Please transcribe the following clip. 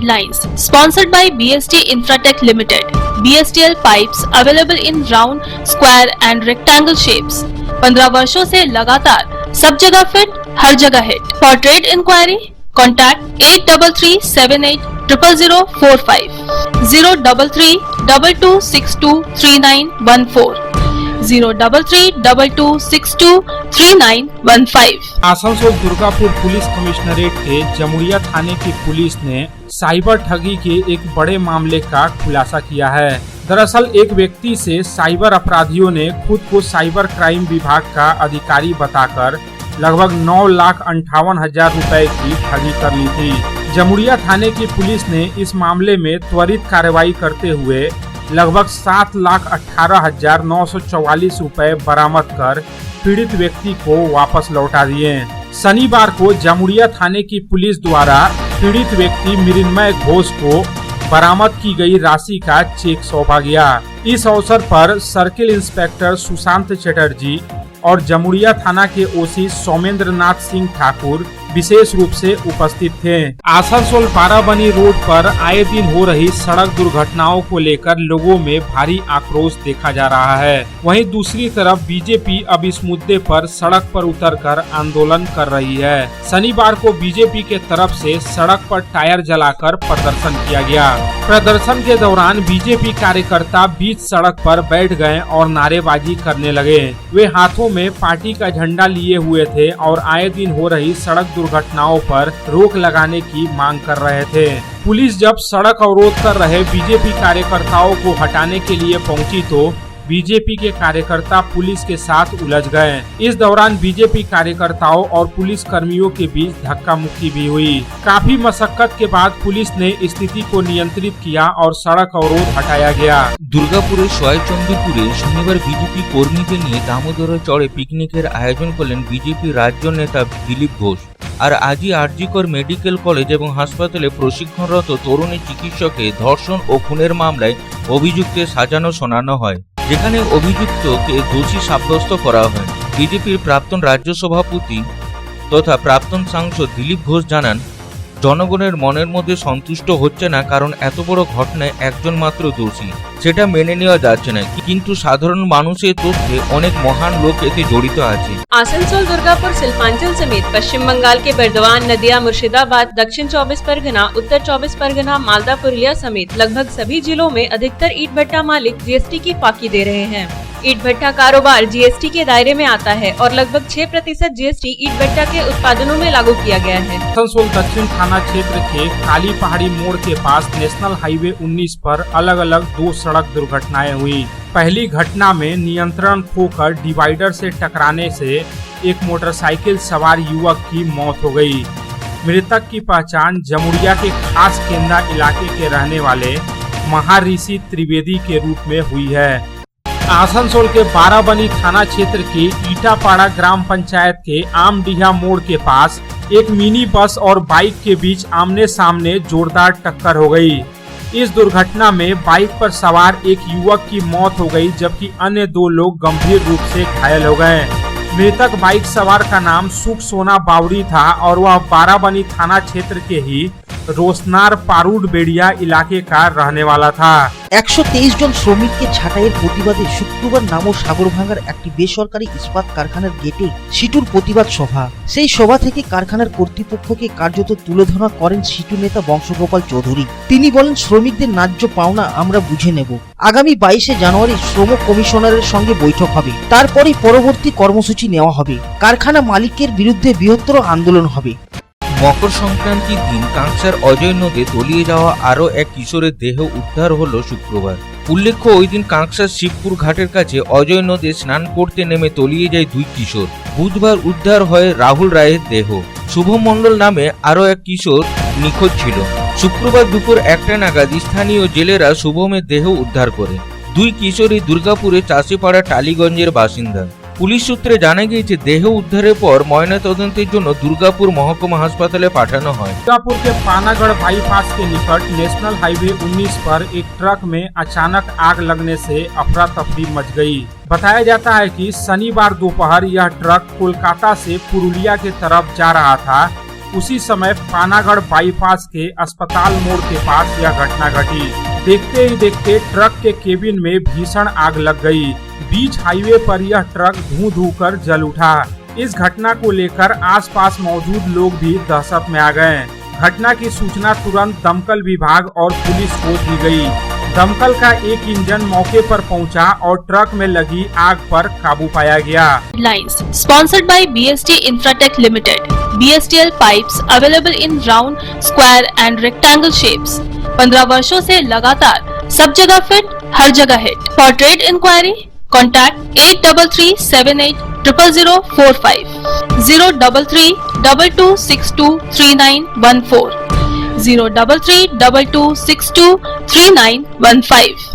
lines. Sponsored by BST Infratech Limited. BSTL pipes available in round, square and rectangle shapes. 15 वर्षों से लगातार सब जगह फिट, हर जगह hit. For trade inquiry, contact 8338000045, 03322623914, 03322623915. Asansol Durgapur police commissionerate के जमुरिया थाने की पुलिस ने साइबर ठगी के एक बड़े मामले का खुलासा किया है। दरअसल एक व्यक्ति से साइबर अपराधियों ने खुद को साइबर क्राइम विभाग का अधिकारी बताकर लगभग 9,58,000 रुपए की ठगी कर ली थी। जमुरिया थाने की पुलिस ने इस मामले में त्वरित कार्रवाई करते हुए लगभग 7,18,944 रुपए बरामद कर पीड़ित व्यक्ति को वापस लौटा दिए। शनिवार को जमुरिया थाने की पुलिस द्वारा पीड़ित व्यक्ति मृण्मय घोष को बरामद की गई राशि का चेक सौंपा गया। इस अवसर पर सर्किल इंस्पेक्टर सुशांत चटर्जी और जमुरिया थाना के ओसी सौमेंद्र नाथ सिंह ठाकुर विशेष रूप से उपस्थित थे। आसनसोल बाराबनी रोड पर आए दिन हो रही सड़क दुर्घटनाओं को लेकर लोगों में भारी आक्रोश देखा जा रहा है। वहीं दूसरी तरफ बीजेपी अब इस मुद्दे पर सड़क पर उतरकर आंदोलन कर रही है। शनिवार को बीजेपी के तरफ से सड़क पर टायर जलाकर प्रदर्शन किया गया। प्रदर्शन के दौरान बीजेपी कार्यकर्ता बीच सड़क पर बैठ गए और नारेबाजी करने लगे। वे हाथों में पार्टी का झंडा लिए हुए थे और आए दिन हो रही सड़क दुर्घटनाओं पर रोक लगाने की मांग कर रहे थे। पुलिस जब सड़क अवरोध कर रहे बीजेपी कार्यकर्ताओं को हटाने के लिए पहुंची तो बीजेपी के कार्यकर्ता पुलिस के साथ उलझ गए। इस दौरान बीजेपी कार्यकर्ताओं और पुलिस कर्मियों के बीच धक्का मुक्की भी हुई। काफी मशक्कत के बाद पुलिस ने स्थिति को नियंत्रित किया और सड़क अवरोध हटाया गया। দুর্গাপুরের শয়চন্ডীপুরে শনিবার বিজেপি কর্মীদের নিয়ে দামোদর চড়ে পিকনিকের আয়োজন করলেন বিজেপি রাজ্য নেতা দিলীপ ঘোষ। আর আজই আরজিকর মেডিকেল কলেজ এবং হাসপাতালে প্রশিক্ষণরত তরুণী চিকিৎসককে ধর্ষণ ও খুনের মামলায় অভিযুক্তের সাজানো শোনানো হয়, যেখানে অভিযুক্তকে দোষী সাব্যস্ত করা হয়। বিজেপির প্রাক্তন রাজ্য সভাপতি তথা প্রাক্তন সাংসদ দিলীপ ঘোষ জানান, জনগণের মনের মধ্যে সন্তুষ্ট হচ্ছে না, কারণ এত বড় ঘটনায় একজন মাত্র দোষী, সেটা মেনে নেওয়া যাচ্ছে না। কিন্তু সাধারণ মানুষের তথ্যে অনেক মহান লোক এতে জড়িত আছে। आसनसोल, दुर्गापुर, शिल्पांचल समेत पश्चिम बंगाल के बर्दवान, नदिया, मुर्शिदाबाद, दक्षिण 24 परगना, उत्तर 24 परगना, मालदा, पुरुलिया समेत लगभग सभी जिलों में अधिकतर ईंट भट्टा मालिक जीएसटी की फाकी दे रहे हैं। ईंट भट्टा कारोबार जीएसटी के दायरे में आता है और लगभग 6% जीएसटी ईंट भट्टा के उत्पादनों में लागू किया गया है। आसनसोल दक्षिण थाना क्षेत्र के काली पहाड़ी मोड़ के पास नेशनल हाईवे 19 पर अलग अलग 2 सड़क दुर्घटनाएं हुई। पहली घटना में नियंत्रण खोकर डिवाइडर से टकराने से एक मोटरसाइकिल सवार युवक की मौत हो गई। मृतक की पहचान जमुरिया के खास केंद्रा इलाके के रहने वाले महाऋषि त्रिवेदी के रूप में हुई है। आसनसोल के बाराबनी थाना क्षेत्र के ईटापाड़ा ग्राम पंचायत के आमडीहा मोड़ के पास एक मिनी बस और बाइक के बीच आमने सामने जोरदार टक्कर हो गई। इस दुर्घटना में बाइक पर सवार एक युवक की मौत हो गई, जबकि अन्य 2 लोग गंभीर रूप से घायल हो गए। मृतक बाइक सवार का नाम सुख सोना बावरी था और वह बाराबनी थाना क्षेत्र के ही रोसनार पारूड बेड़िया इलाके का रहने वाला था। 123 জন শ্রমিককে ছাঁটাইয়ের প্রতিবাদে শুক্রবার নামো সাগরভাঙ্গার একটি বেসরকারি ইস্পাত কারখানার গেটে সিটুর প্রতিবাদ সভা। সেই সভা থেকে কারখানার কর্তৃপক্ষকে কার্যত তুলে ধরা করেন সিটু নেতা বংশগোপাল চৌধুরী। তিনি বলেন, শ্রমিকদের ন্যায্য পাওনা আমরা বুঝে নেব। আগামী 22শে জানুয়ারি শ্রম কমিশনারের সঙ্গে বৈঠক হবে, তারপরেই পরবর্তী কর্মসূচি নেওয়া হবে। কারখানা মালিকের বিরুদ্ধে বৃহত্তর আন্দোলন হবে। মকর সংক্রান্তির দিন কাংসার অজয় নদে তলিয়ে যাওয়া আরও এক কিশোরের দেহ উদ্ধার হলো শুক্রবার। উল্লেখ্য, ওই দিন কাংসার শিবপুর ঘাটের কাছে অজয় নদে স্নান করতে নেমে তলিয়ে যায় 2 কিশোর। বুধবার উদ্ধার হয় রাহুল রায়ের দেহ। শুভম মণ্ডল নামে আরও এক কিশোর নিখোঁজ ছিল। শুক্রবার দুপুর 1টা নাগাদ স্থানীয় জেলেরা শুভমের দেহ উদ্ধার করে। 2 কিশোরী দুর্গাপুরে চাষিপাড়া টালিগঞ্জের বাসিন্দা। পুলিশ সূত্রে জানা গিয়েছে, দেহ উদ্ধারের পর ময়নাতদন্তের জন্য দুর্গাপুর মহকুমা হাসপাতালে পাঠানো হয়। दुर्गापुर के पानागढ़ बाईपास के निकट नेशनल हाईवे 19 पर एक ट्रक में अचानक आग लगने से अफरा तफरी मच गई। बताया जाता है कि शनिवार दोपहर यह ट्रक कोलकाता से पुरुलिया के तरफ जा रहा था उसी समय पानागढ़ बाईपास के अस्पताल मोड़ के पास यह घटना घटी। देखते ही देखते ट्रक के केबिन में भीषण आग लग गई। बीच हाईवे पर यह ट्रक धू कर जल उठा। इस घटना को लेकर आसपास मौजूद लोग भी दहशत में आ गए। घटना की सूचना तुरंत दमकल विभाग और पुलिस को दी गई। दमकल का एक इंजन मौके पर पहुंचा और ट्रक में लगी आग पर काबू पाया गया। Lines sponsored by BST Infratech Limited. BSTL pipes available in round, square and rectangle shapes. 15 वर्षों से लगातार सब जगह फिट, हर जगह hit. For trade inquiry, contact 8337800045, 03322623914, 03322623915.